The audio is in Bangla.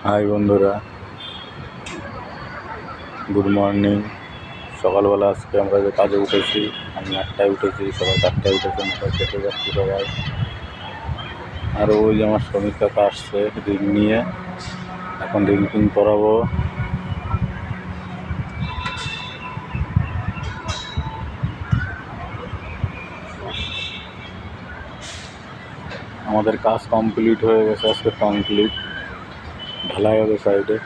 হাই বন্ধুরা, গুড মর্নিং। সকালবেলা আজকে আমরা যে কাজে উঠেছি, আমি 8টায় উঠেছি, সবাই 4টায় উঠেছে, মোটর খেতে যাচ্ছি সবাই। আর ওই যে আমার শ্রমিক কাকা আসছে রিং নিয়ে, এখন রিং করাবো। আমাদের কাজ কমপ্লিট হয়ে গেছে, আজকে কমপ্লিট ঢালাই হবে সাইডে।